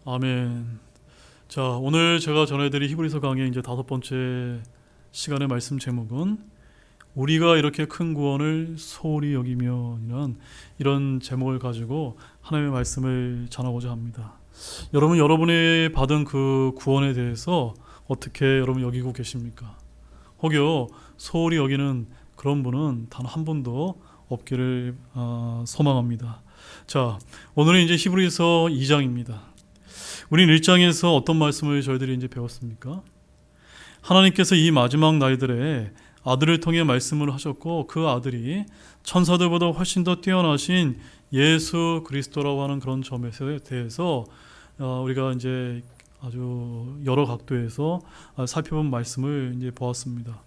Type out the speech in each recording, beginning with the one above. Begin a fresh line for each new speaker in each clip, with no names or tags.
아멘. 자, 오늘 제가 전해드릴 히브리서 강의 이제 5번째 시간의 말씀 제목은 우리가 이렇게 큰 구원을 소홀히 여기며 이런 제목을 가지고 하나님의 말씀을 전하고자 합니다. 여러분이 받은 그 구원에 대해서 어떻게 여러분 여기고 계십니까? 혹여 소홀히 여기는 그런 분은 단 한 분도 없기를 소망합니다. 자, 오늘은 이제 히브리서 2장입니다. 우리는 1장에서 어떤 말씀을 저희들이 이제 배웠습니까? 하나님께서 이 마지막 날들에 아들을 통해 말씀을 하셨고 그 아들이 천사들보다 훨씬 더 뛰어나신 예수 그리스도라고 하는 그런 점에 대해서 우리가 이제 아주 여러 각도에서 살펴본 말씀을 이제 보았습니다.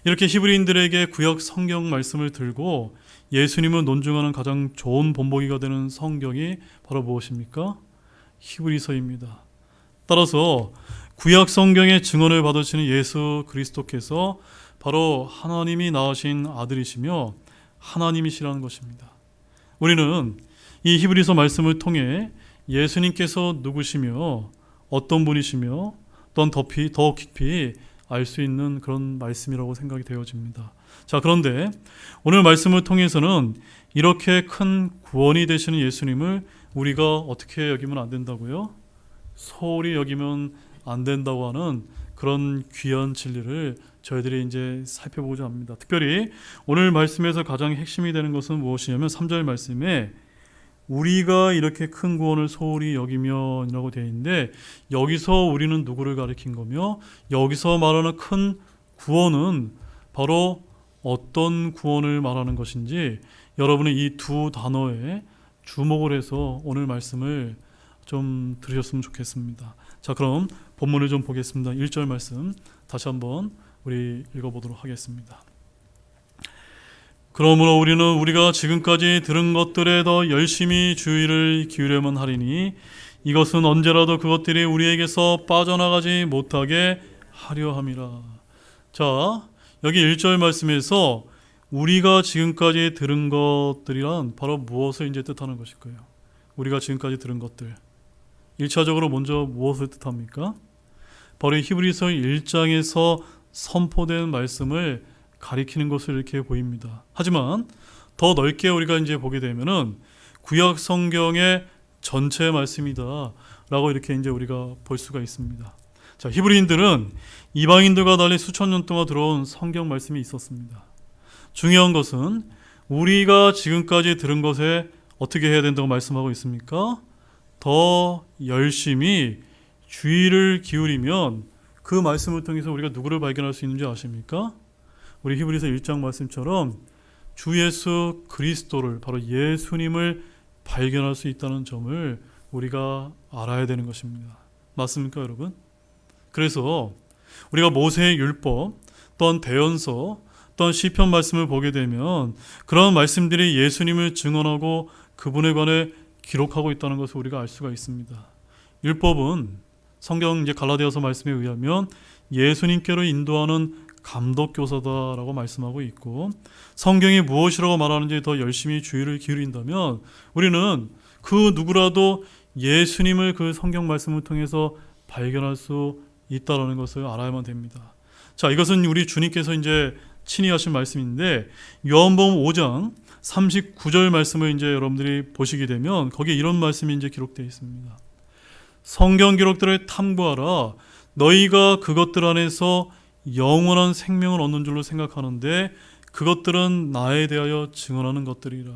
이렇게 히브리인들에게 구약 성경 말씀을 들고 예수님을 논증하는 가장 좋은 본보기가 되는 성경이 바로 무엇입니까? 히브리서입니다. 따라서 구약 성경의 증언을 받으시는 예수 그리스도께서 바로 하나님이 낳으신 아들이시며 하나님이시라는 것입니다. 우리는 이 히브리서 말씀을 통해 예수님께서 누구시며 어떤 분이시며 또한 더 깊이 알 수 있는 그런 말씀이라고 생각이 되어집니다. 자, 그런데 오늘 말씀을 통해서는 이렇게 큰 구원이 되시는 예수님을 우리가 어떻게 여기면 안 된다고요? 소홀히 여기면 안 된다고 하는 그런 귀한 진리를 저희들이 이제 살펴보고자 합니다. 특별히 오늘 말씀에서 가장 핵심이 되는 것은 무엇이냐면 3절 말씀에 우리가 이렇게 큰 구원을 소홀히 여기며 라고 되어 있는데, 여기서 우리는 누구를 가리킨 거며 여기서 말하는 큰 구원은 바로 어떤 구원을 말하는 것인지 여러분은 이 두 단어에 주목을 해서 오늘 말씀을 좀 들으셨으면 좋겠습니다. 자, 그럼 본문을 좀 보겠습니다. 1절 말씀 다시 한번 우리 읽어보도록 하겠습니다. 그러므로 우리는 우리가 지금까지 들은 것들에 더 열심히 주의를 기울여만 하리니 이것은 언제라도 그것들이 우리에게서 빠져나가지 못하게 하려 함이라. 자, 여기 1절 말씀에서 우리가 지금까지 들은 것들이란 바로 무엇을 이제 뜻하는 것일까요? 우리가 지금까지 들은 것들. 1차적으로 먼저 무엇을 뜻합니까? 바로 히브리서 1장에서 선포된 말씀을 가리키는 것을 이렇게 보입니다. 하지만 더 넓게 우리가 이제 보게 되면은 구약 성경의 전체 말씀이다 라고 이렇게 이제 우리가 볼 수가 있습니다. 자, 히브리인들은 이방인들과 달리 수천 년 동안 들어온 성경 말씀이 있었습니다. 중요한 것은 우리가 지금까지 들은 것에 어떻게 해야 된다고 말씀하고 있습니까? 더 열심히 주의를 기울이면 그 말씀을 통해서 우리가 누구를 발견할 수 있는지 아십니까? 우리 히브리서 1장 말씀처럼 주 예수 그리스도를, 바로 예수님을 발견할 수 있다는 점을 우리가 알아야 되는 것입니다. 맞습니까, 여러분? 그래서 우리가 모세의 율법, 또한 대언서, 또한 시편 말씀을 보게 되면 그런 말씀들이 예수님을 증언하고 그분에 관해 기록하고 있다는 것을 우리가 알 수가 있습니다. 율법은 성경 이제 갈라디아서 말씀에 의하면 예수님께로 인도하는 감독교사다라고 말씀하고 있고, 성경이 무엇이라고 말하는지 더 열심히 주의를 기울인다면 우리는 그 누구라도 예수님을 그 성경 말씀을 통해서 발견할 수 있다는 것을 알아야만 됩니다. 자, 이것은 우리 주님께서 이제 친히 하신 말씀인데, 요한복음 5장 39절 말씀을 이제 여러분들이 보시게 되면 거기에 이런 말씀이 이제 기록되어 있습니다. 성경 기록들을 탐구하라. 너희가 그것들 안에서 영원한 생명을 얻는 줄로 생각하는데 그것들은 나에 대하여 증언하는 것들이라.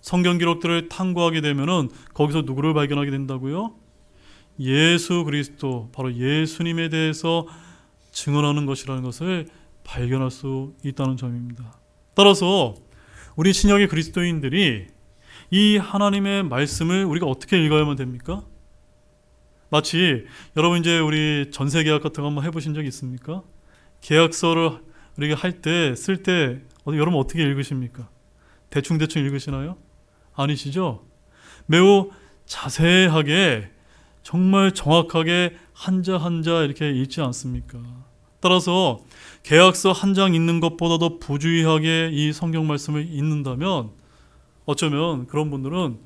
성경 기록들을 탐구하게 되면은 거기서 누구를 발견하게 된다고요? 예수 그리스도, 바로 예수님에 대해서 증언하는 것이라는 것을 발견할 수 있다는 점입니다. 따라서 우리 신약의 그리스도인들이 이 하나님의 말씀을 우리가 어떻게 읽어야만 됩니까? 마치 여러분 이제 우리 전세 계약 같은 거 한번 해보신 적 있습니까? 계약서를 우리가 쓸 때 여러분 어떻게 읽으십니까? 대충 읽으시나요? 아니시죠? 매우 자세하게, 정말 정확하게 한자 한자 이렇게 읽지 않습니까? 따라서 계약서 한 장 읽는 것보다도 부주의하게 이 성경 말씀을 읽는다면 어쩌면 그런 분들은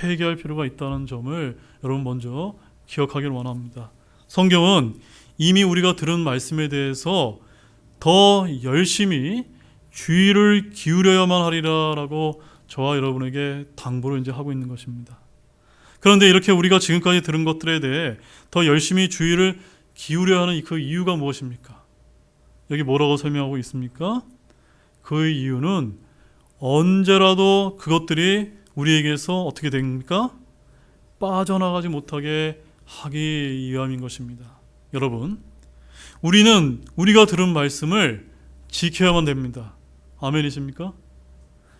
회개할 필요가 있다는 점을 여러분 먼저 기억하길 원합니다. 성경은 이미 우리가 들은 말씀에 대해서 더 열심히 주의를 기울여야만 하리라라고 저와 여러분에게 당부를 이제 하고 있는 것입니다. 그런데 이렇게 우리가 지금까지 들은 것들에 대해 더 열심히 주의를 기울여야 하는 그 이유가 무엇입니까? 여기 뭐라고 설명하고 있습니까? 그 이유는 언제라도 그것들이 우리에게서 어떻게 됩니까? 빠져나가지 못하게 하기 위함인 것입니다. 여러분, 우리는 우리가 들은 말씀을 지켜야만 됩니다. 아멘이십니까?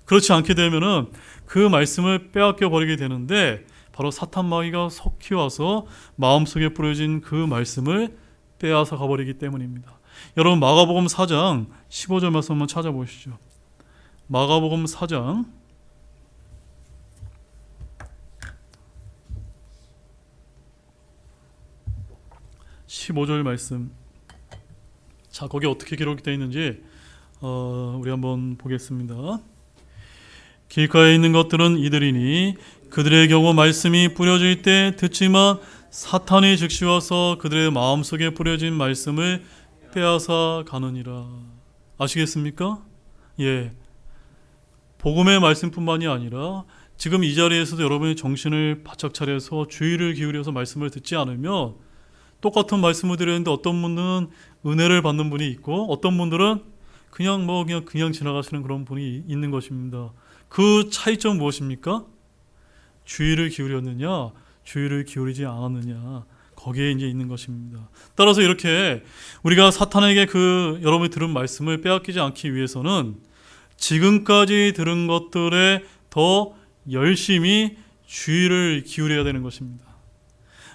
그렇지 않게 되면은 그 말씀을 빼앗겨 버리게 되는데 바로 사탄 마귀가 속히 와서 마음속에 뿌려진 그 말씀을 빼앗아 가버리기 때문입니다. 여러분, 마가복음 4장 15절 말씀 한번 찾아보시죠. 마가복음 4장 15절 말씀. 자, 거기 어떻게 기록이 되어 있는지 우리 한번 보겠습니다. 길가에 있는 것들은 이들이니 그들의 경우 말씀이 뿌려질 때 듣지만 사탄이 즉시 와서 그들의 마음속에 뿌려진 말씀을 빼앗아 가느니라. 아시겠습니까? 예, 복음의 말씀뿐만이 아니라 지금 이 자리에서도 여러분의 정신을 바짝 차려서 주의를 기울여서 말씀을 듣지 않으면 똑같은 말씀을 드렸는데 어떤 분은 은혜를 받는 분이 있고 어떤 분들은 그냥 지나가시는 그런 분이 있는 것입니다. 그 차이점 무엇입니까? 주의를 기울였느냐, 주의를 기울이지 않았느냐, 거기에 이제 있는 것입니다. 따라서 이렇게 우리가 사탄에게 그 여러분이 들은 말씀을 빼앗기지 않기 위해서는 지금까지 들은 것들에 더 열심히 주의를 기울여야 되는 것입니다.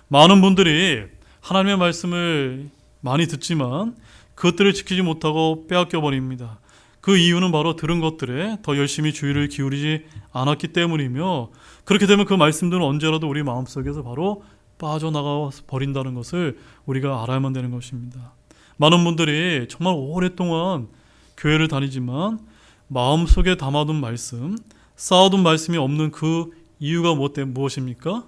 많은 분들이 하나님의 말씀을 많이 듣지만 그것들을 지키지 못하고 빼앗겨 버립니다. 그 이유는 바로 들은 것들에 더 열심히 주의를 기울이지 않았기 때문이며, 그렇게 되면 그 말씀들은 언제라도 우리 마음속에서 바로 빠져나가 버린다는 것을 우리가 알아야만 되는 것입니다. 많은 분들이 정말 오랫동안 교회를 다니지만 마음속에 담아둔 말씀, 쌓아둔 말씀이 없는 그 이유가 무엇입니까?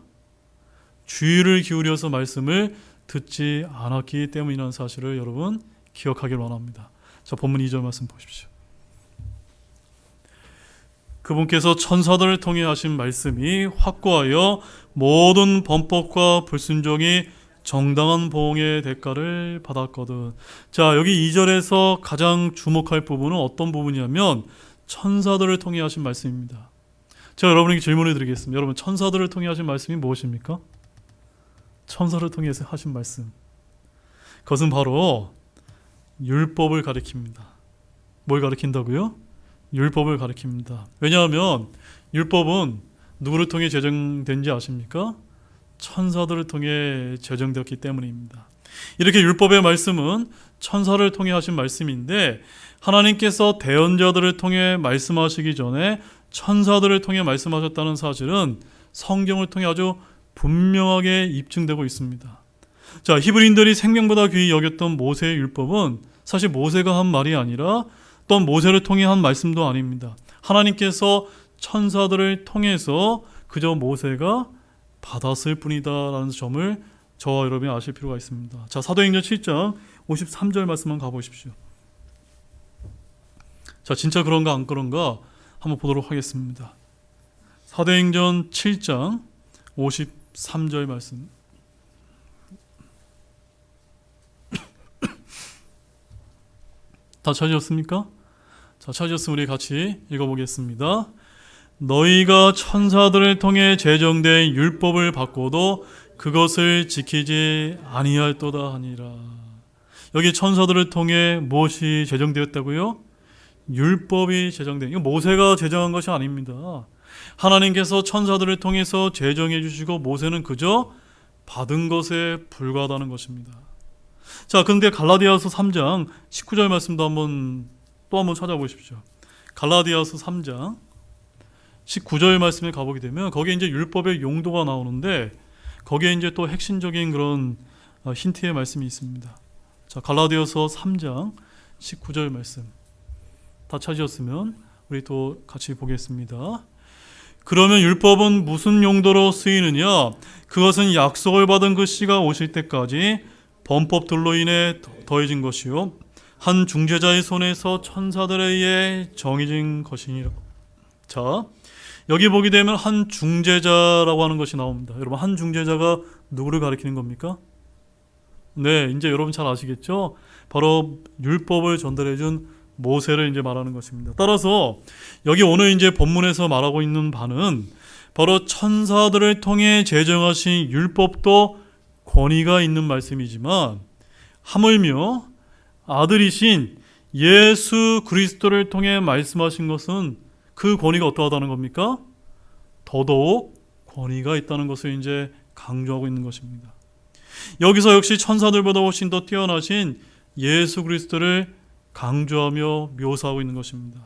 주의를 기울여서 말씀을 듣지 않았기 때문이라는 사실을 여러분 기억하길 원합니다. 자, 본문 2절 말씀 보십시오. 그분께서 천사들을 통해 하신 말씀이 확고하여 모든 범법과 불순종이 정당한 보응의 대가를 받았거든. 자, 여기 2절에서 가장 주목할 부분은 어떤 부분이냐면 천사들을 통해 하신 말씀입니다. 제가 여러분에게 질문을 드리겠습니다. 여러분, 천사들을 통해 하신 말씀이 무엇입니까? 천사를 통해서 하신 말씀, 그것은 바로 율법을 가리킵니다. 뭘 가리킨다고요? 율법을 가리킵니다. 왜냐하면 율법은 누구를 통해 제정된지 아십니까? 천사들을 통해 제정되었기 때문입니다. 이렇게 율법의 말씀은 천사를 통해 하신 말씀인데, 하나님께서 대언자들을 통해 말씀하시기 전에 천사들을 통해 말씀하셨다는 사실은 성경을 통해 아주 분명하게 입증되고 있습니다. 자, 히브리인들이 생명보다 귀히 여겼던 모세의 율법은 사실 모세가 한 말이 아니라 또한 모세를 통해 한 말씀도 아닙니다. 하나님께서 천사들을 통해서 그저 모세가 받았을 뿐이다라는 점을 저와 여러분이 아실 필요가 있습니다. 자, 사도행전 7장 53절 말씀만 가보십시오. 자, 진짜 그런가 안 그런가 한번 보도록 하겠습니다. 사도행전 7장 53절 말씀. 다 찾으셨습니까? 자, 찾으셨으면 우리 같이 읽어보겠습니다. 너희가 천사들을 통해 제정된 율법을 받고도 그것을 지키지 아니할도다 하니라. 여기 천사들을 통해 무엇이 제정되었다고요? 율법이 제정된, 이거 모세가 제정한 것이 아닙니다. 하나님께서 천사들을 통해서 제정해 주시고 모세는 그저 받은 것에 불과하다는 것입니다. 자, 그런데 갈라디아서 3장 19절 말씀도 또 한번 찾아보십시오. 갈라디아서 3장 19절 말씀에 가보게 되면 거기에 이제 율법의 용도가 나오는데 거기에 이제 또 핵심적인 그런 힌트의 말씀이 있습니다. 자, 갈라디아서 3장 19절 말씀 다 찾으셨으면 우리 또 같이 보겠습니다. 그러면 율법은 무슨 용도로 쓰이느냐? 그것은 약속을 받은 그 씨가 오실 때까지 범법들로 인해 더해진 것이요, 한 중재자의 손에서 천사들에 의해 정해진 것이니라. 자, 여기 보게 되면 한 중재자라고 하는 것이 나옵니다. 여러분, 한 중재자가 누구를 가리키는 겁니까? 네, 이제 여러분 잘 아시겠죠? 바로 율법을 전달해 준 모세를 이제 말하는 것입니다. 따라서 여기 오늘 이제 본문에서 말하고 있는 바는 바로 천사들을 통해 제정하신 율법도 권위가 있는 말씀이지만, 하물며 아들이신 예수 그리스도를 통해 말씀하신 것은 그 권위가 어떠하다는 겁니까? 더더욱 권위가 있다는 것을 이제 강조하고 있는 것입니다. 여기서 역시 천사들보다 훨씬 더 뛰어나신 예수 그리스도를 강조하며 묘사하고 있는 것입니다.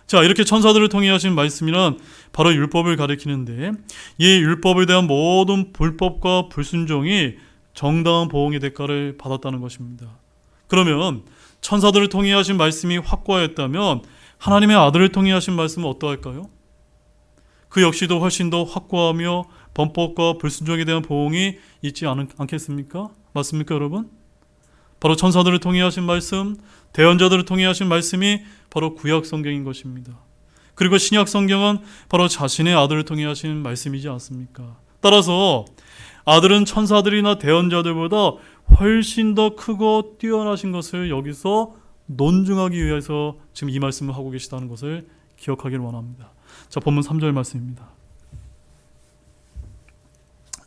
자, 이렇게 천사들을 통해 하신 말씀이란 바로 율법을 가리키는데, 이 율법에 대한 모든 불법과 불순종이 정당한 보응의 대가를 받았다는 것입니다. 그러면 천사들을 통해 하신 말씀이 확고하였다면 하나님의 아들을 통해 하신 말씀은 어떠할까요? 그 역시도 훨씬 더 확고하며 범법과 불순종에 대한 보응이 있지 않겠습니까? 맞습니까, 여러분? 바로 천사들을 통해 하신 말씀, 대언자들을 통해 하신 말씀이 바로 구약 성경인 것입니다. 그리고 신약 성경은 바로 자신의 아들을 통해 하신 말씀이지 않습니까? 따라서 아들은 천사들이나 대언자들보다 훨씬 더 크고 뛰어나신 것을 여기서 논증하기 위해서 지금 이 말씀을 하고 계시다는 것을 기억하기를 원합니다. 자, 본문 3절 말씀입니다.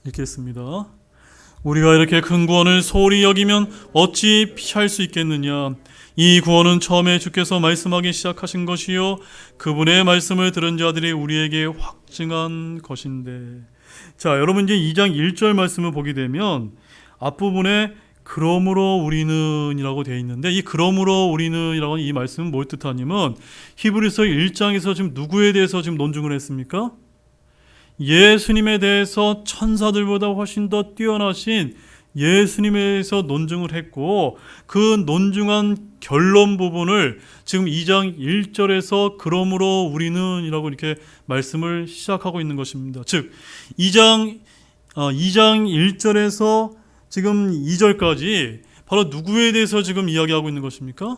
읽겠습니다. 우리가 이렇게 큰 구원을 소홀히 여기면 어찌 피할 수 있겠느냐? 이 구원은 처음에 주께서 말씀하기 시작하신 것이요, 그분의 말씀을 들은 자들이 우리에게 확증한 것인데. 자, 여러분 이제 2장 1절 말씀을 보게 되면 앞부분에 그러므로 우리는 이라고 되어 있는데, 이 그러므로 우리는 이라고 하는 이 말씀은 뭘 뜻하냐면, 히브리서 1장에서 지금 누구에 대해서 지금 논증을 했습니까? 예수님에 대해서 천사들보다 훨씬 더 뛰어나신 예수님에 대해서 논증을 했고, 그 논증한 결론 부분을 지금 2장 1절에서 그러므로 우리는 이라고 이렇게 말씀을 시작하고 있는 것입니다. 즉 2장 1절에서 지금 2절까지 바로 누구에 대해서 지금 이야기하고 있는 것입니까?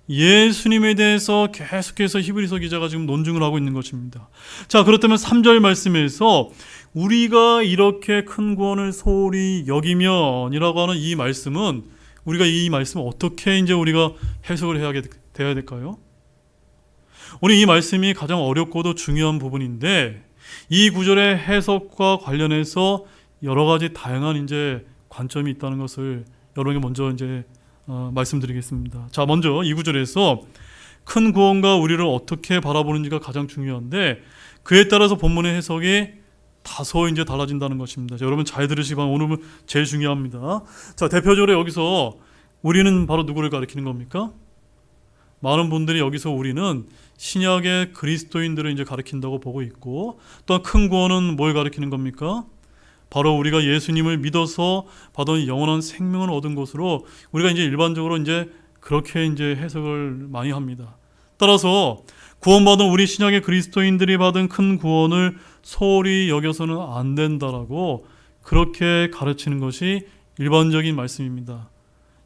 예수님에 대해서 계속해서 히브리서 기자가 지금 논증을 하고 있는 것입니다. 자, 그렇다면 3절 말씀에서 우리가 이렇게 큰 구원을 소홀히 여기면 이라고 하는 이 말씀은, 우리가 이 말씀을 어떻게 이제 우리가 해석을 해야 돼야 될까요? 오늘 이 말씀이 가장 어렵고도 중요한 부분인데, 이 구절의 해석과 관련해서 여러 가지 다양한 이제 관점이 있다는 것을 여러분에게 먼저 이제 말씀드리겠습니다. 자, 먼저 이 구절에서 큰 구원과 우리를 어떻게 바라보는지가 가장 중요한데, 그에 따라서 본문의 해석이 다소 이제 달라진다는 것입니다. 자, 여러분 잘 들으시고, 오늘은 제일 중요합니다. 자, 대표적으로 여기서 우리는 바로 누구를 가리키는 겁니까? 많은 분들이 여기서 우리는 신약의 그리스도인들을 이제 가리킨다고 보고 있고, 또한 큰 구원은 뭘 가리키는 겁니까? 바로 우리가 예수님을 믿어서 받은 영원한 생명을 얻은 것으로 우리가 이제 일반적으로 이제 그렇게 이제 해석을 많이 합니다. 따라서 구원받은 우리 신약의 그리스도인들이 받은 큰 구원을 소홀히 여겨서는 안 된다라고 그렇게 가르치는 것이 일반적인 말씀입니다.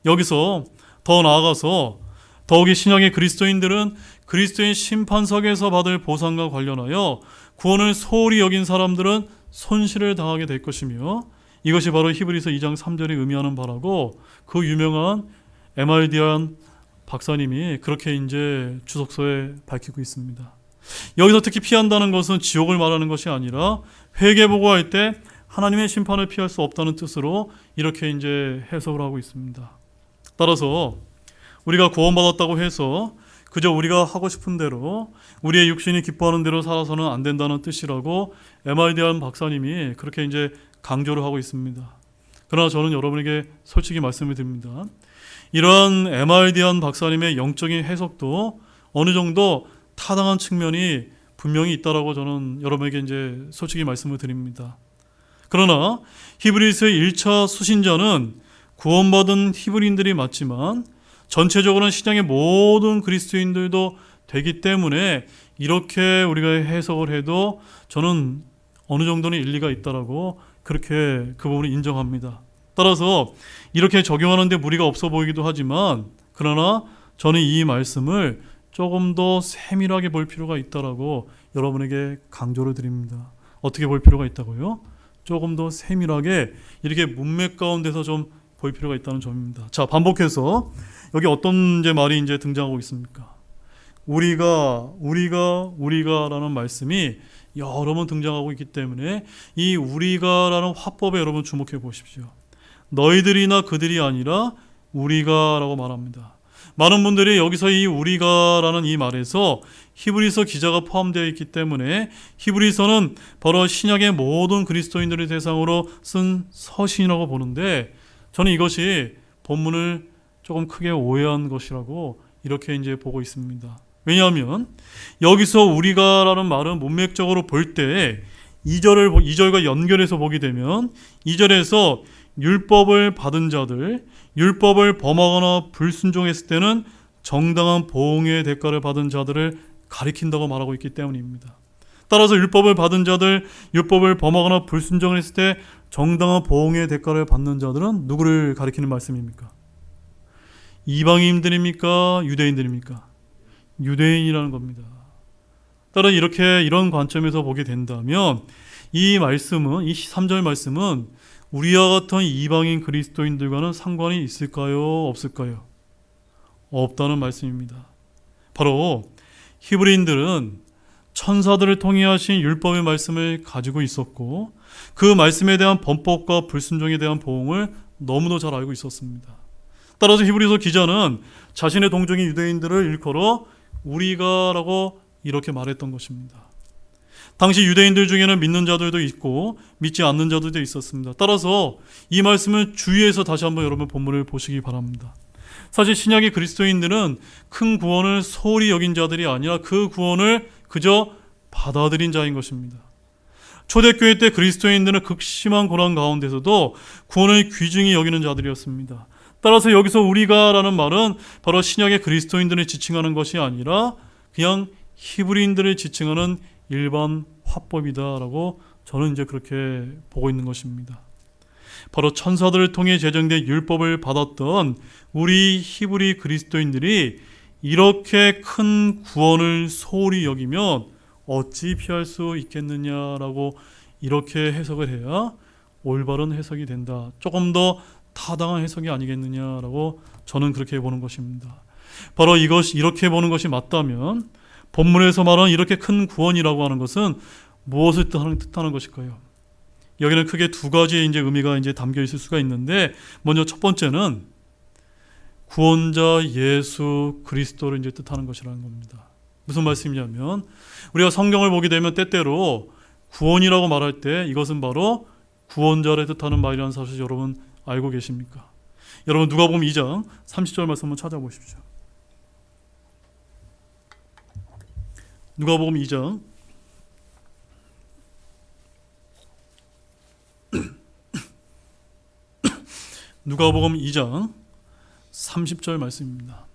여기서 더 나아가서 더욱이 신약의 그리스도인들은 그리스도인 심판석에서 받을 보상과 관련하여 구원을 소홀히 여긴 사람들은 손실을 당하게 될 것이며, 이것이 바로 히브리서 2장 3절이 의미하는 바라고 그 유명한 에말디안 박사님이 그렇게 이제 주석서에 밝히고 있습니다. 여기서 특히 피한다는 것은 지옥을 말하는 것이 아니라 회개보고할 때 하나님의 심판을 피할 수 없다는 뜻으로 이렇게 이제 해석을 하고 있습니다. 따라서 우리가 구원받았다고 해서 그저 우리가 하고 싶은 대로 우리의 육신이 기뻐하는 대로 살아서는 안 된다는 뜻이라고 에말디안 박사님이 그렇게 이제 강조를 하고 있습니다. 그러나 저는 여러분에게 솔직히 말씀을 드립니다. 이러한 에말디안 박사님의 영적인 해석도 어느 정도 타당한 측면이 분명히 있다라고 저는 여러분에게 이제 솔직히 말씀을 드립니다. 그러나 히브리서의 1차 수신자는 구원받은 히브리인들이 맞지만 전체적으로는 신약의 모든 그리스도인들도 되기 때문에 이렇게 우리가 해석을 해도 저는 어느 정도는 일리가 있다라고 그렇게 그 부분을 인정합니다. 따라서 이렇게 적용하는데 무리가 없어 보이기도 하지만 그러나 저는 이 말씀을 조금 더 세밀하게 볼 필요가 있다라고 여러분에게 강조를 드립니다. 어떻게 볼 필요가 있다고요? 조금 더 세밀하게 이렇게 문맥 가운데서 좀 볼 필요가 있다는 점입니다. 자, 반복해서 여기 어떤 이제 말이 이제 등장하고 있습니까? 우리가라는 말씀이 여러 번 등장하고 있기 때문에 이 우리가라는 화법에 여러분 주목해 보십시오. 너희들이나 그들이 아니라 우리가라고 말합니다. 많은 분들이 여기서 이 우리가라는 이 말에서 히브리서 기자가 포함되어 있기 때문에 히브리서는 바로 신약의 모든 그리스도인들의 대상으로 쓴 서신이라고 보는데 저는 이것이 본문을 조금 크게 오해한 것이라고 이렇게 이제 보고 있습니다. 왜냐하면 여기서 우리가라는 말은 문맥적으로 볼 때 2절과 연결해서 보게 되면 2절에서 율법을 받은 자들, 율법을 범하거나 불순종했을 때는 정당한 보응의 대가를 받은 자들을 가리킨다고 말하고 있기 때문입니다. 따라서 율법을 받은 자들, 율법을 범하거나 불순종을 했을 때 정당한 보응의 대가를 받는 자들은 누구를 가리키는 말씀입니까? 이방인들입니까? 유대인들입니까? 유대인이라는 겁니다. 따라 이런 관점에서 보게 된다면 이 말씀은, 이 3절 말씀은 우리와 같은 이방인 그리스도인들과는 상관이 있을까요? 없을까요? 없다는 말씀입니다. 바로 히브리인들은 천사들을 통해 하신 율법의 말씀을 가지고 있었고 그 말씀에 대한 범법과 불순종에 대한 보응을 너무도 잘 알고 있었습니다. 따라서 히브리서 기자는 자신의 동족인 유대인들을 일컬어 우리가라고 이렇게 말했던 것입니다. 당시 유대인들 중에는 믿는 자들도 있고 믿지 않는 자들도 있었습니다. 따라서 이 말씀을 주의해서 다시 한번 여러분 본문을 보시기 바랍니다. 사실 신약의 그리스도인들은 큰 구원을 소홀히 여긴 자들이 아니라 그 구원을 그저 받아들인 자인 것입니다. 초대교회 때 그리스도인들은 극심한 고난 가운데서도 구원을 귀중히 여기는 자들이었습니다. 따라서 여기서 우리가라는 말은 바로 신약의 그리스도인들을 지칭하는 것이 아니라 그냥 히브리인들을 지칭하는 일반 화법이다라고 저는 이제 그렇게 보고 있는 것입니다. 바로 천사들을 통해 제정된 율법을 받았던 우리 히브리 그리스도인들이 이렇게 큰 구원을 소홀히 여기면 어찌 피할 수 있겠느냐라고 이렇게 해석을 해야 올바른 해석이 된다. 조금 더 타당한 해석이 아니겠느냐라고 저는 그렇게 보는 것입니다. 바로 이렇게 보는 것이 맞다면 본문에서 말하는 이렇게 큰 구원이라고 하는 것은 무엇을 뜻하는 것일까요? 여기는 크게 두 가지의 이제 의미가 이제 담겨 있을 수가 있는데 먼저 첫 번째는 구원자 예수 그리스도를 이제 뜻하는 것이라는 겁니다. 무슨 말씀이냐면 우리가 성경을 보게 되면 때때로 구원이라고 말할 때 이것은 바로 구원자를 뜻하는 말이라는 사실 여러분 알고 계십니까? 여러분 누가복음 2장 30절 말씀 한번 찾아보십시오. 누가복음 2장 누가복음 2장 30절 말씀입니다.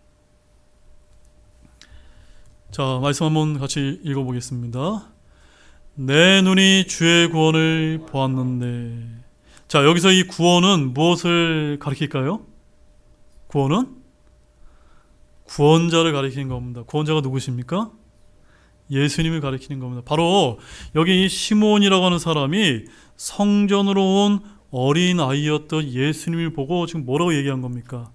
자, 말씀 한번 같이 읽어보겠습니다. 내 눈이 주의 구원을 보았는데. 자, 여기서 이 구원은 무엇을 가리킬까요? 구원은 구원자를 가리키는 겁니다. 구원자가 누구십니까? 예수님을 가리키는 겁니다. 바로 여기 이 시몬이라고 하는 사람이 성전으로 온 어린 아이였던 예수님을 보고 지금 뭐라고 얘기한 겁니까?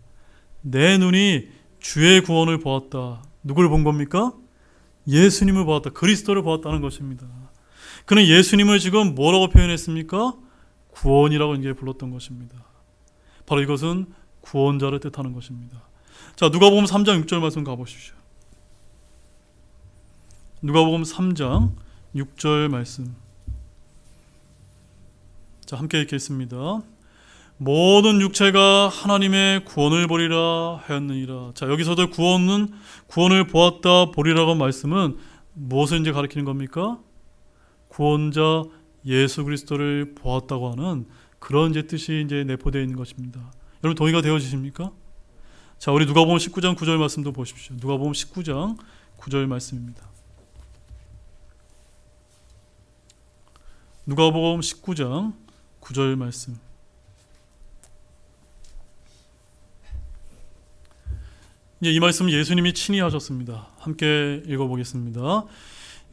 내 눈이 주의 구원을 보았다. 누굴 본 겁니까? 예수님을 보았다. 그리스도를 보았다는 것입니다. 그는 예수님을 지금 뭐라고 표현했습니까? 구원이라고 이제 불렀던 것입니다. 바로 이것은 구원자를 뜻하는 것입니다. 자, 누가복음 3장 6절 말씀 가보십시오. 누가복음 3장 6절 말씀. 자, 함께 읽겠습니다. 모든 육체가 하나님의 구원을 보리라 하였느니라. 자, 여기서도 구원을 보았다 보리라고 말씀은 무엇을 이제 가리키는 겁니까? 구원자 예수 그리스도를 보았다고 하는 그런 이제 뜻이 이제 내포되어 있는 것입니다. 여러분 동의가 되어지십니까? 자, 우리 누가복음 19장 9절 말씀도 보십시오. 누가복음 19장 9절 말씀입니다. 누가복음 19장 9절 말씀. 이제 이 말씀은 예수님이 친히 하셨습니다. 함께 읽어보겠습니다.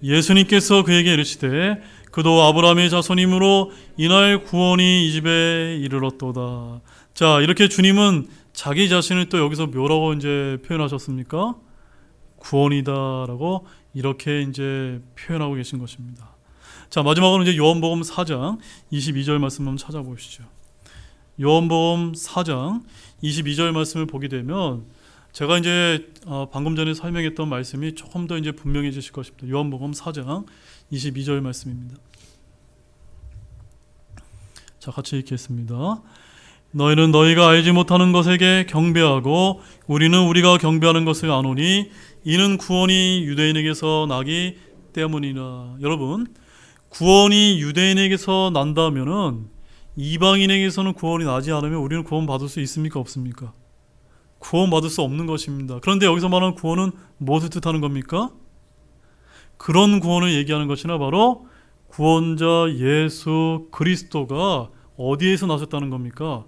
예수님께서 그에게 이르시되 그도 아브라함의 자손이므로 이날 구원이 이 집에 이르렀도다. 자, 이렇게 주님은 자기 자신을 또 여기서 뭐라고 이제 표현하셨습니까? 구원이다라고 이렇게 이제 표현하고 계신 것입니다. 자, 마지막으로 이제 요한복음 4장 22절 말씀 한번 찾아보시죠. 요한복음 4장 22절 말씀을 보게 되면 제가 이제 방금 전에 설명했던 말씀이 조금 더 이제 분명해지실 것입니다. 요한복음 4장 22절 말씀입니다. 자, 같이 읽겠습니다. 너희는 너희가 알지 못하는 것에게 경배하고 우리는 우리가 경배하는 것을 아노니 이는 구원이 유대인에게서 나기 때문이라. 여러분, 구원이 유대인에게서 난다면은 이방인에게서는 구원이 나지 않으면 우리는 구원받을 수 있습니까? 없습니까? 구원받을 수 없는 것입니다. 그런데 여기서 말하는 구원은 무엇을 뜻하는 겁니까? 그런 구원을 얘기하는 것이나 바로 구원자 예수 그리스도가 어디에서 나셨다는 겁니까?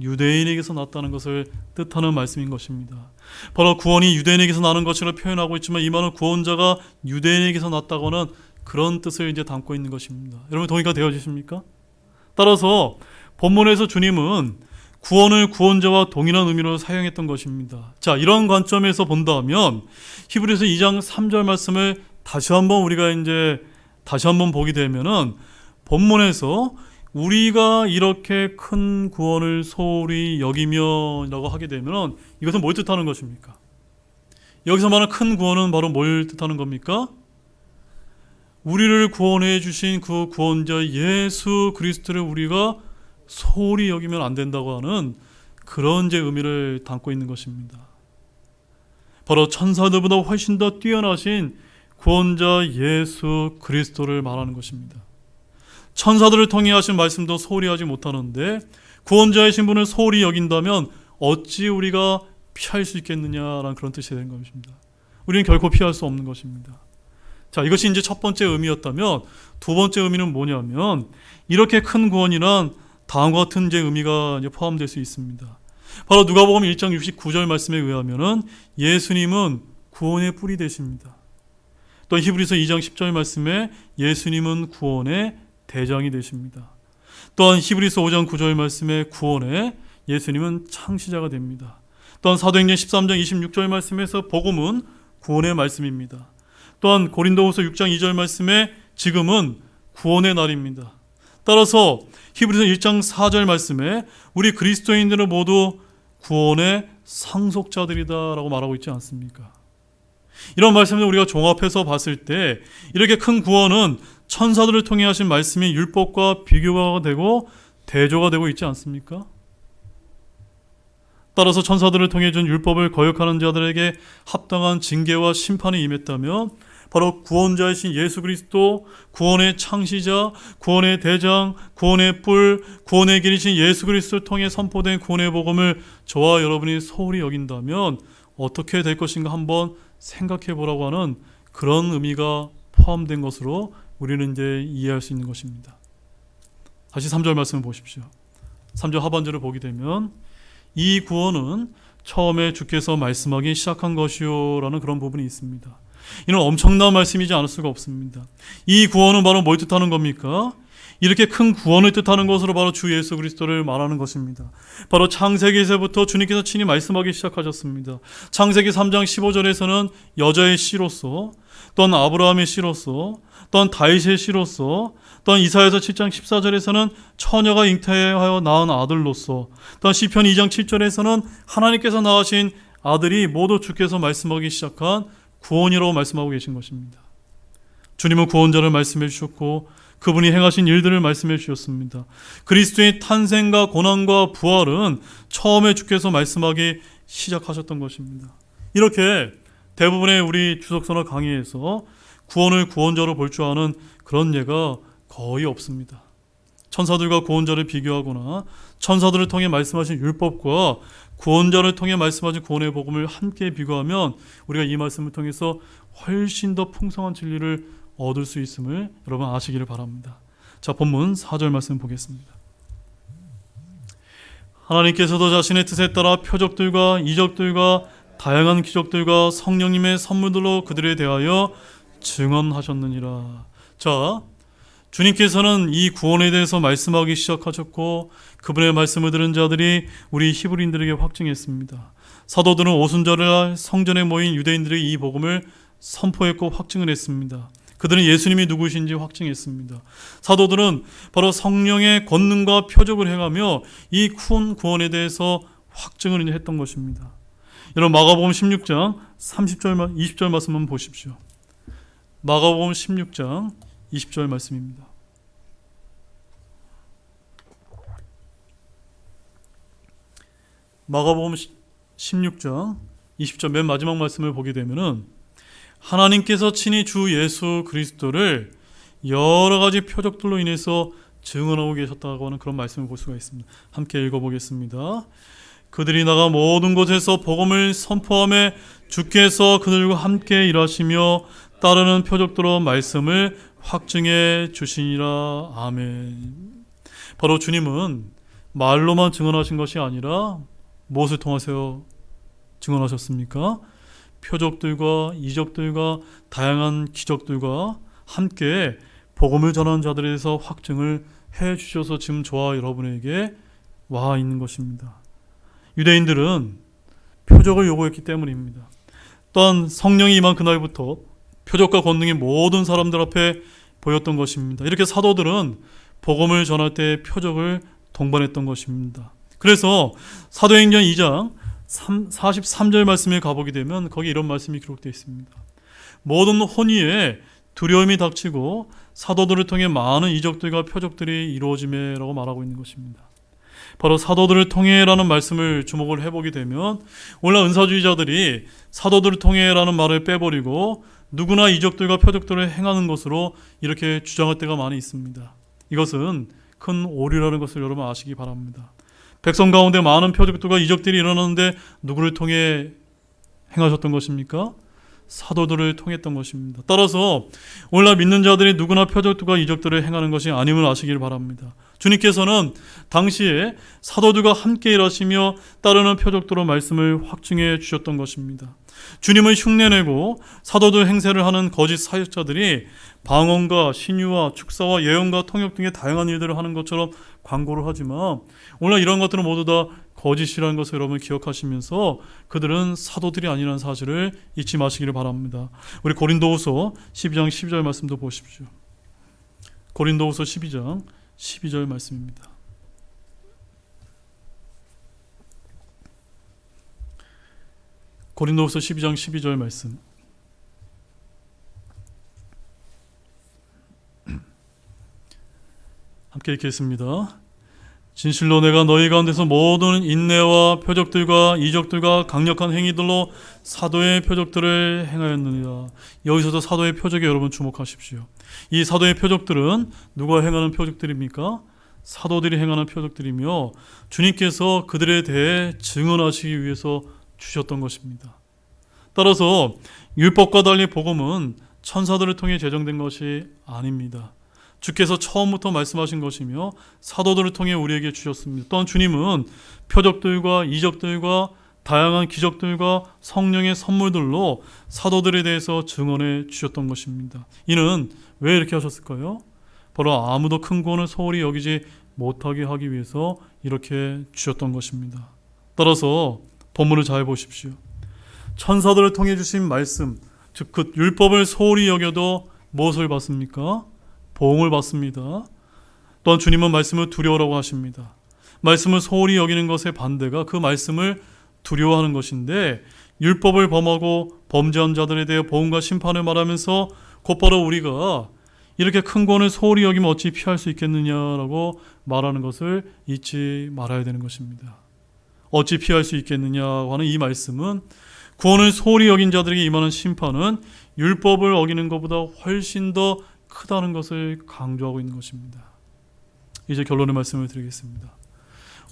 유대인에게서 났다는 것을 뜻하는 말씀인 것입니다. 바로 구원이 유대인에게서 나는 것으로 표현하고 있지만 이 말은 구원자가 유대인에게서 났다고는 그런 뜻을 이제 담고 있는 것입니다. 여러분 동의가 되어지십니까? 따라서 본문에서 주님은 구원을 구원자와 동일한 의미로 사용했던 것입니다. 자, 이런 관점에서 본다면 히브리서 2장 3절 말씀을 다시 한번 보게 되면은 본문에서 우리가 이렇게 큰 구원을 소홀히 여기며라고 하게 되면은 이것은 뭘 뜻하는 것입니까? 여기서 말하는 큰 구원은 바로 뭘 뜻하는 겁니까? 우리를 구원해 주신 그 구원자 예수 그리스도를 우리가 소홀히 여기면 안 된다고 하는 그런 제 의미를 담고 있는 것입니다. 바로 천사들보다 훨씬 더 뛰어나신 구원자 예수 그리스도를 말하는 것입니다. 천사들을 통해 하신 말씀도 소홀히 하지 못하는데 구원자의 신분을 소홀히 여긴다면 어찌 우리가 피할 수 있겠느냐라는 그런 뜻이 되는 것입니다. 우리는 결코 피할 수 없는 것입니다. 자, 이것이 이제 첫 번째 의미였다면 두 번째 의미는 뭐냐면 이렇게 큰 구원이란 다음과 같은 이제 의미가 이제 포함될 수 있습니다. 바로 누가복음 1장 69절 말씀에 의하면은 예수님은 구원의 뿔이 되십니다. 또 히브리서 2장 10절 말씀에 예수님은 구원의 대장이 되십니다. 또한 히브리서 5장 9절 말씀에 구원의 예수님은 창시자가 됩니다. 또한 사도행전 13장 26절 말씀에서 복음은 구원의 말씀입니다. 또한 고린도후서 6장 2절 말씀에 지금은 구원의 날입니다. 따라서 히브리서 1장 4절 말씀에 우리 그리스도인들은 모두 구원의 상속자들이다라고 말하고 있지 않습니까? 이런 말씀을 우리가 종합해서 봤을 때 이렇게 큰 구원은 천사들을 통해 하신 말씀이 율법과 비교가 되고 대조가 되고 있지 않습니까? 따라서 천사들을 통해 준 율법을 거역하는 자들에게 합당한 징계와 심판이 임했다면 바로 구원자이신 예수 그리스도, 구원의 창시자, 구원의 대장, 구원의 뿔, 구원의 길이신 예수 그리스도를 통해 선포된 구원의 복음을 저와 여러분이 소홀히 여긴다면 어떻게 될 것인가 한번 생각해 보라고 하는 그런 의미가 포함된 것으로 우리는 이제 이해할 수 있는 것입니다. 다시 3절 말씀을 보십시오. 3절 하반절을 보게 되면 이 구원은 처음에 주께서 말씀하기 시작한 것이요 라는 그런 부분이 있습니다. 이는 엄청난 말씀이지 않을 수가 없습니다. 이 구원은 바로 뭘 뜻하는 겁니까? 이렇게 큰 구원을 뜻하는 것으로 바로 주 예수 그리스도를 말하는 것입니다. 바로 창세기에서부터 주님께서 친히 말씀하기 시작하셨습니다. 창세기 3장 15절에서는 여자의 씨로서, 또한 아브라함의 씨로서, 또한 다윗의 씨로서, 또한 이사야서 7장 14절에서는 처녀가 잉태하여 낳은 아들로서, 또한 시편 2장 7절에서는 하나님께서 낳으신 아들이 모두 주께서 말씀하기 시작한 구원이라고 말씀하고 계신 것입니다. 주님은 구원자를 말씀해 주셨고 그분이 행하신 일들을 말씀해 주셨습니다. 그리스도의 탄생과 고난과 부활은 처음에 주께서 말씀하기 시작하셨던 것입니다. 이렇게 대부분의 우리 주석서나 강의에서 구원을 구원자로 볼 줄 아는 그런 예가 거의 없습니다. 천사들과 구원자를 비교하거나 천사들을 통해 말씀하신 율법과 구원자를 통해 말씀하신 구원의 복음을 함께 비교하면 우리가 이 말씀을 통해서 훨씬 더 풍성한 진리를 얻을 수 있음을 여러분 아시기를 바랍니다. 자, 본문 4절 말씀 보겠습니다. 하나님께서도 자신의 뜻에 따라 표적들과 이적들과 다양한 기적들과 성령님의 선물들로 그들에 대하여 증언하셨느니라. 자, 주님께서는 이 구원에 대해서 말씀하기 시작하셨고 그분의 말씀을 들은 자들이 우리 히브리인들에게 확증했습니다. 사도들은 오순절날 성전에 모인 유대인들에게 이 복음을 선포했고 확증을 했습니다. 그들은 예수님이 누구신지 확증했습니다. 사도들은 바로 성령의 권능과 표적을 행하며 이 구원에 대해서 확증을 했던 것입니다. 여러분, 마가복음 16장 30절 20절 말씀만 보십시오. 마가복음 16장 20절 말씀입니다. 마가복음 16장 20절 맨 마지막 말씀을 보게 되면은 하나님께서 친히 주 예수 그리스도를 여러 가지 표적들로 인해서 증언하고 계셨다고 하는 그런 말씀을 볼 수가 있습니다. 함께 읽어보겠습니다. 그들이 나가 모든 곳에서 복음을 선포하며 주께서 그들과 함께 일하시며 따르는 표적들로 말씀을 확증해 주시니라. 아멘. 바로 주님은 말로만 증언하신 것이 아니라 무엇을 통하여 증언하셨습니까? 표적들과 이적들과 다양한 기적들과 함께 복음을 전하는 자들에 대해서 확증을 해 주셔서 지금 저와 여러분에게 와 있는 것입니다. 유대인들은 표적을 요구했기 때문입니다. 또한 성령이 임한 그날부터 표적과 권능이 모든 사람들 앞에 보였던 것입니다. 이렇게 사도들은 복음을 전할 때 표적을 동반했던 것입니다. 그래서 사도행전 2장 43절 말씀에 가보게 되면 거기 이런 말씀이 기록되어 있습니다. 모든 혼위에 두려움이 닥치고 사도들을 통해 많은 이적들과 표적들이 이루어지매라고 말하고 있는 것입니다. 바로 사도들을 통해라는 말씀을 주목을 해보게 되면 오늘날 은사주의자들이 사도들을 통해라는 말을 빼버리고 누구나 이적들과 표적들을 행하는 것으로 이렇게 주장할 때가 많이 있습니다. 이것은 큰 오류라는 것을 여러분 아시기 바랍니다. 백성 가운데 많은 표적들과 이적들이 일어나는데 누구를 통해 행하셨던 것입니까? 사도들을 통했던 것입니다. 따라서 오늘날 믿는 자들이 누구나 표적들과 이적들을 행하는 것이 아님을 아시길 바랍니다. 주님께서는 당시에 사도들과 함께 일하시며 따르는 표적도로 말씀을 확증해 주셨던 것입니다. 주님을 흉내내고 사도들 행세를 하는 거짓 사역자들이 방언과 신유와 축사와 예언과 통역 등의 다양한 일들을 하는 것처럼 광고를 하지만 오늘 이런 것들은 모두 다 거짓이라는 것을 여러분 기억하시면서 그들은 사도들이 아니라는 사실을 잊지 마시기를 바랍니다. 우리 고린도후서 12장 12절 말씀도 보십시오. 고린도후서 12장 12절 말씀입니다. 고린도후서 12장 12절 말씀. 함께 읽겠습니다. 진실로 내가 너희 가운데서 모든 인내와 표적들과 이적들과 강력한 행위들로 사도의 표적들을 행하였느니라. 여기서도 사도의 표적에 여러분 주목하십시오. 이 사도의 표적들은 누가 행하는 표적들입니까? 사도들이 행하는 표적들이며 주님께서 그들에 대해 증언하시기 위해서 주셨던 것입니다. 따라서 율법과 달리 복음은 천사들을 통해 제정된 것이 아닙니다. 주께서 처음부터 말씀하신 것이며 사도들을 통해 우리에게 주셨습니다. 또한 주님은 표적들과 이적들과 다양한 기적들과 성령의 선물들로 사도들에 대해서 증언해 주셨던 것입니다. 이는 왜 이렇게 하셨을까요? 바로 아무도 큰 구원을 소홀히 여기지 못하게 하기 위해서 이렇게 주셨던 것입니다. 따라서 본문을 잘 보십시오. 천사들을 통해 주신 말씀, 즉 그 율법을 소홀히 여겨도 무엇을 받습니까? 보응을 받습니다. 또한 주님은 말씀을 두려워라고 하십니다. 말씀을 소홀히 여기는 것의 반대가 그 말씀을 두려워하는 것인데 율법을 범하고 범죄한 자들에 대해 보응과 심판을 말하면서 곧바로 우리가 이렇게 큰 권을 소홀히 여기면 어찌 피할 수 있겠느냐라고 말하는 것을 잊지 말아야 되는 것입니다. 어찌 피할 수 있겠느냐고 하는 이 말씀은 구원을 소홀히 여긴 자들에게 임하는 심판은 율법을 어기는 것보다 훨씬 더 크다는 것을 강조하고 있는 것입니다. 이제 결론의 말씀을 드리겠습니다.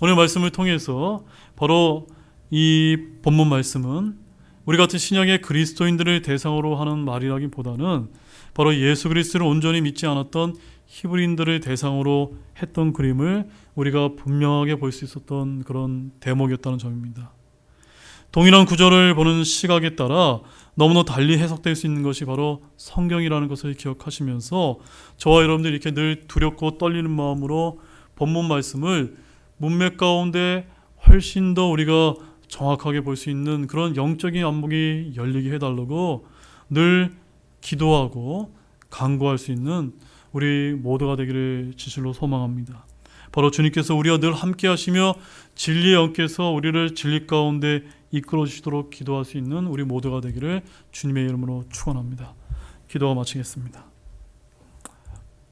오늘 말씀을 통해서 바로 이 본문 말씀은 우리 같은 신약의 그리스도인들을 대상으로 하는 말이라기보다는 바로 예수 그리스도를 온전히 믿지 않았던 히브리인들을 대상으로 했던 그림을 우리가 분명하게 볼 수 있었던 그런 대목이었다는 점입니다. 동일한 구절을 보는 시각에 따라 너무나 달리 해석될 수 있는 것이 바로 성경이라는 것을 기억하시면서 저와 여러분들이 이렇게 늘 두렵고 떨리는 마음으로 본문 말씀을 문맥 가운데 훨씬 더 우리가 정확하게 볼 수 있는 그런 영적인 안목이 열리게 해달라고 늘 기도하고 간구할 수 있는 우리 모두가 되기를 진실로 소망합니다. 바로 주님께서 우리와 늘 함께 하시며 진리의 영께서 우리를 진리 가운데 이끌어 주시도록 기도할 수 있는 우리 모두가 되기를 주님의 이름으로 축원합니다. 기도와 마치겠습니다.